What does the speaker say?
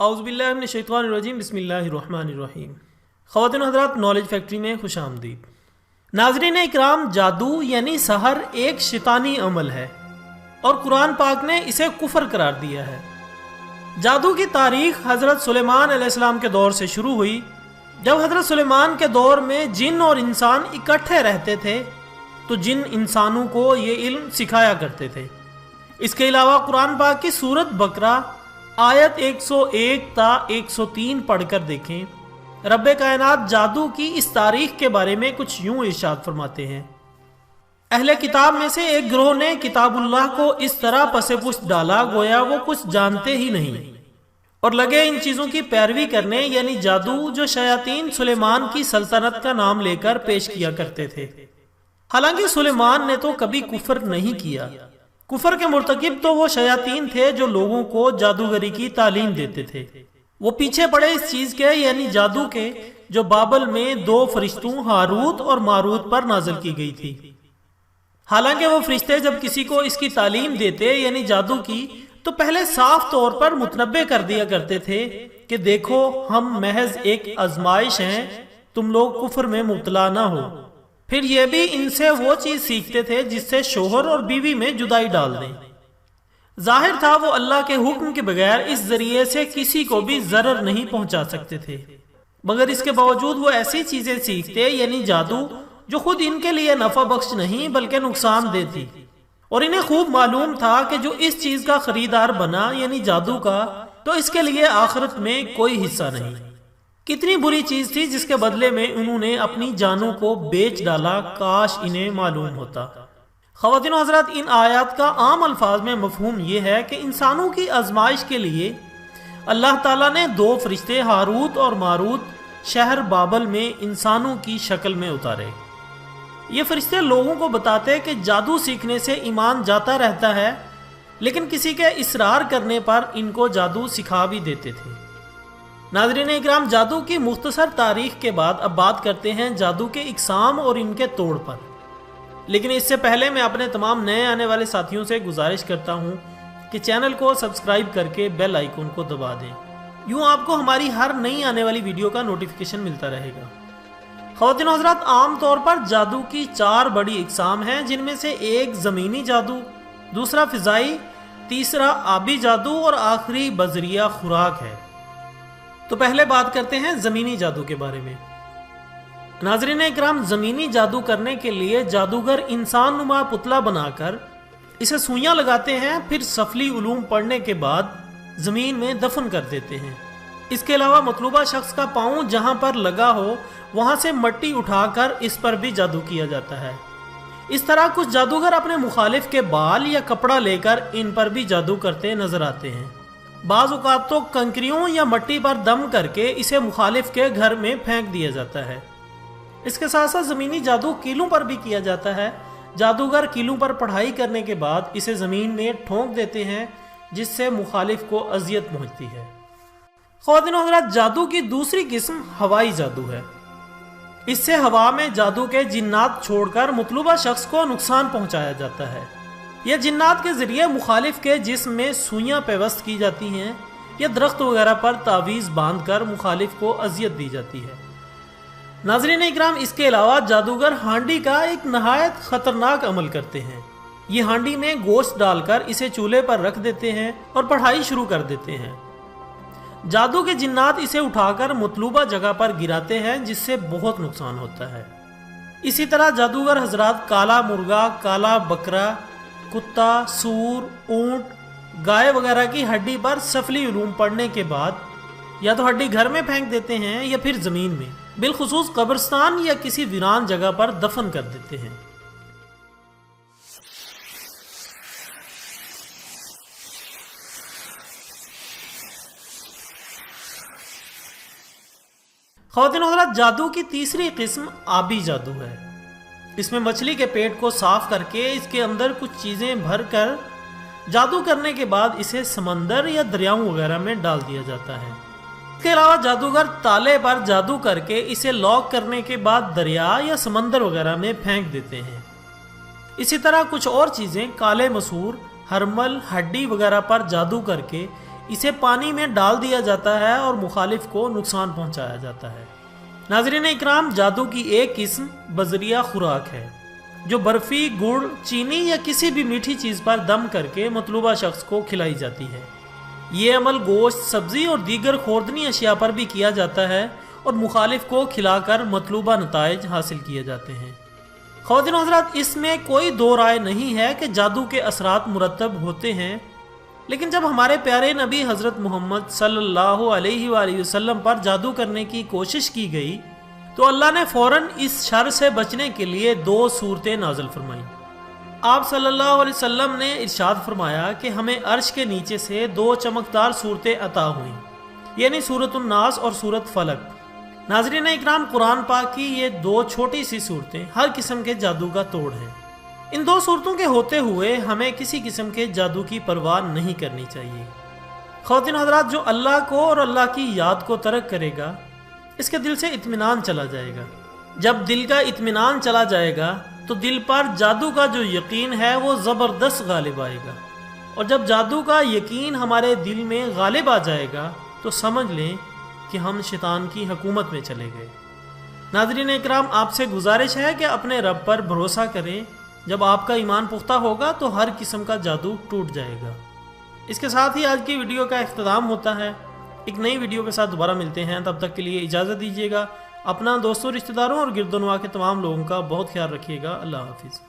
اعوذ باللہ من الشیطان الرجیم، بسم اللہ الرحمن الرحیم۔ خواتین و حضرات، نالج فیکٹری میں خوش آمدید۔ ناظرین اکرام، جادو یعنی سحر ایک شیطانی عمل ہے اور قرآن پاک نے اسے کفر قرار دیا ہے۔ جادو کی تاریخ حضرت سلیمان علیہ السلام کے دور سے شروع ہوئی، جب حضرت سلیمان کے دور میں جن اور انسان اکٹھے رہتے تھے تو جن انسانوں کو یہ علم سکھایا کرتے تھے۔ اس کے علاوہ قرآن پاک کی سورت بقرہ آیت 101 تا 103 پڑھ کر دیکھیں۔ رب کائنات جادو کی اس تاریخ کے بارے میں کچھ یوں ارشاد فرماتے ہیں: اہل کتاب میں سے ایک گروہ نے کتاب اللہ کو اس طرح پس پشت ڈالا گویا وہ کچھ جانتے ہی نہیں، اور لگے ان چیزوں کی پیروی کرنے، یعنی جادو جو شیاطین سلیمان کی سلطنت کا نام لے کر پیش کیا کرتے تھے۔ حالانکہ سلیمان نے تو کبھی کفر نہیں کیا۔ کفر کے مرتکب تو وہ شیاطین تھے جو لوگوں کو جادوگری کی تعلیم دیتے تھے۔ وہ پیچھے پڑے اس چیز کے، یعنی جادو کے، جو بابل میں دو فرشتوں ہاروت اور ماروت پر نازل کی گئی تھی۔ حالانکہ وہ فرشتے جب کسی کو اس کی تعلیم دیتے، یعنی جادو کی، تو پہلے صاف طور پر متنبع کر دیا کرتے تھے کہ دیکھو ہم محض ایک آزمائش ہیں، تم لوگ کفر میں مبتلا نہ ہو۔ پھر یہ بھی ان سے وہ چیز سیکھتے تھے جس سے شوہر اور بیوی میں جدائی ڈال دیں۔ ظاہر تھا وہ اللہ کے حکم کے بغیر اس ذریعے سے کسی کو بھی ضرر نہیں پہنچا سکتے تھے، مگر اس کے باوجود وہ ایسی چیزیں سیکھتے، یعنی جادو، جو خود ان کے لیے نفع بخش نہیں بلکہ نقصان دہ تھی، اور انہیں خوب معلوم تھا کہ جو اس چیز کا خریدار بنا، یعنی جادو کا، تو اس کے لیے آخرت میں کوئی حصہ نہیں۔ کتنی بری چیز تھی جس کے بدلے میں انہوں نے اپنی جانوں کو بیچ ڈالا، کاش انہیں معلوم ہوتا۔ خواتین و حضرات، ان آیات کا عام الفاظ میں مفہوم یہ ہے کہ انسانوں کی آزمائش کے لیے اللہ تعالیٰ نے دو فرشتے ہاروت اور ماروت شہر بابل میں انسانوں کی شکل میں اتارے۔ یہ فرشتے لوگوں کو بتاتے کہ جادو سیکھنے سے ایمان جاتا رہتا ہے، لیکن کسی کے اصرار کرنے پر ان کو جادو سکھا بھی دیتے تھے۔ ناظرین اکرام، جادو کی مختصر تاریخ کے بعد اب بات کرتے ہیں جادو کے اقسام اور ان کے توڑ پر۔ لیکن اس سے پہلے میں اپنے تمام نئے آنے والے ساتھیوں سے گزارش کرتا ہوں کہ چینل کو سبسکرائب کر کے بیل آئیکن کو دبا دیں، یوں آپ کو ہماری ہر نئی آنے والی ویڈیو کا نوٹیفیکیشن ملتا رہے گا۔ خواتین و حضرات، عام طور پر جادو کی 4 بڑی اقسام ہیں، جن میں سے ایک زمینی جادو، دوسرا فضائی، تیسرا آبی جادو اور آخری بذریعہ خوراک ہے۔ تو پہلے بات کرتے ہیں زمینی جادو کے بارے میں۔ ناظرین اکرام، زمینی جادو کرنے کے لیے جادوگر انسان نما پتلا بنا کر اسے سوئیاں لگاتے ہیں، پھر سفلی علوم پڑھنے کے بعد زمین میں دفن کر دیتے ہیں۔ اس کے علاوہ مطلوبہ شخص کا پاؤں جہاں پر لگا ہو وہاں سے مٹی اٹھا کر اس پر بھی جادو کیا جاتا ہے۔ اس طرح کچھ جادوگر اپنے مخالف کے بال یا کپڑا لے کر ان پر بھی جادو کرتے نظر آتے ہیں۔ بعض اوقات تو کنکریوں یا مٹی پر دم کر کے اسے مخالف کے گھر میں پھینک دیا جاتا ہے۔ اس کے ساتھ ساتھ زمینی جادو کیلوں پر بھی کیا جاتا ہے۔ جادوگر کیلوں پر پڑھائی کرنے کے بعد اسے زمین میں ٹھونک دیتے ہیں، جس سے مخالف کو اذیت پہنچتی ہے۔ خواتین و حضرات، جادو کی دوسری قسم ہوائی جادو ہے۔ اس سے ہوا میں جادو کے جنات چھوڑ کر مطلوبہ شخص کو نقصان پہنچایا جاتا ہے۔ یہ جنات کے ذریعے مخالف کے جسم میں سوئیاں پیوست کی جاتی ہیں یا درخت وغیرہ پر تعویذ باندھ کر مخالف کو اذیت دی جاتی ہے۔ ناظرین اکرام، اس کے علاوہ جادوگر ہانڈی کا ایک نہایت خطرناک عمل کرتے ہیں۔ یہ ہانڈی میں گوشت ڈال کر اسے چولہے پر رکھ دیتے ہیں اور پڑھائی شروع کر دیتے ہیں۔ جادو کے جنات اسے اٹھا کر مطلوبہ جگہ پر گراتے ہیں، جس سے بہت نقصان ہوتا ہے۔ اسی طرح جادوگر حضرات کالا مرغا، کالا بکرا، کتا، سور، اونٹ، گائے وغیرہ کی ہڈی پر سفلی علوم پڑھنے کے بعد یا تو ہڈی گھر میں پھینک دیتے ہیں یا پھر زمین میں، بالخصوص قبرستان یا کسی ویران جگہ پر دفن کر دیتے ہیں۔ خواتین و حضرات، جادو کی تیسری قسم آبی جادو ہے۔ اس میں مچھلی کے پیٹ کو صاف کر کے اس کے اندر کچھ چیزیں بھر کر جادو کرنے کے بعد اسے سمندر یا دریاؤں وغیرہ میں ڈال دیا جاتا ہے۔ اس کے علاوہ جادوگر تالے پر جادو کر کے اسے لاک کرنے کے بعد دریا یا سمندر وغیرہ میں پھینک دیتے ہیں۔ اسی طرح کچھ اور چیزیں کالے مسور، ہرمل، ہڈی وغیرہ پر جادو کر کے اسے پانی میں ڈال دیا جاتا ہے اور مخالف کو نقصان پہنچایا جاتا ہے۔ ناظرین اکرام، جادو کی ایک قسم بذریعہ خوراک ہے جو برفی، گڑ، چینی یا کسی بھی میٹھی چیز پر دم کر کے مطلوبہ شخص کو کھلائی جاتی ہے۔ یہ عمل گوشت، سبزی اور دیگر خوردنی اشیاء پر بھی کیا جاتا ہے اور مخالف کو کھلا کر مطلوبہ نتائج حاصل کیے جاتے ہیں۔ خواتین و حضرات، اس میں کوئی دو رائے نہیں ہے کہ جادو کے اثرات مرتب ہوتے ہیں، لیکن جب ہمارے پیارے نبی حضرت محمد صلی اللہ علیہ وآلہ وسلم پر جادو کرنے کی کوشش کی گئی تو اللہ نے فوراً اس شر سے بچنے کے لیے 2 صورتیں نازل فرمائیں۔ آپ صلی اللہ علیہ وسلم نے ارشاد فرمایا کہ ہمیں عرش کے نیچے سے 2 چمکدار صورتیں عطا ہوئیں، یعنی سورۃ الناس اور سورۃ فلق۔ ناظرین اکرام، قرآن پاک کی یہ 2 چھوٹی سی صورتیں ہر قسم کے جادو کا توڑ ہیں۔ ان 2 صورتوں کے ہوتے ہوئے ہمیں کسی قسم کے جادو کی پرواہ نہیں کرنی چاہیے۔ خواتین حضرات، جو اللہ کو اور اللہ کی یاد کو ترک کرے گا اس کے دل سے اطمینان چلا جائے گا۔ جب دل کا اطمینان چلا جائے گا تو دل پر جادو کا جو یقین ہے وہ زبردست غالب آئے گا، اور جب جادو کا یقین ہمارے دل میں غالب آ جائے گا تو سمجھ لیں کہ ہم شیطان کی حکومت میں چلے گئے۔ ناظرین اکرام، آپ سے گزارش ہے کہ اپنے رب پر بھروسہ کریں۔ جب آپ کا ایمان پختہ ہوگا تو ہر قسم کا جادو ٹوٹ جائے گا۔ اس کے ساتھ ہی آج کی ویڈیو کا اختتام ہوتا ہے۔ ایک نئی ویڈیو کے ساتھ دوبارہ ملتے ہیں، تب تک کے لیے اجازت دیجیے گا۔ اپنا دوستوں، رشتہ داروں اور گرد و نواح کے تمام لوگوں کا بہت خیال رکھیے گا۔ اللہ حافظ۔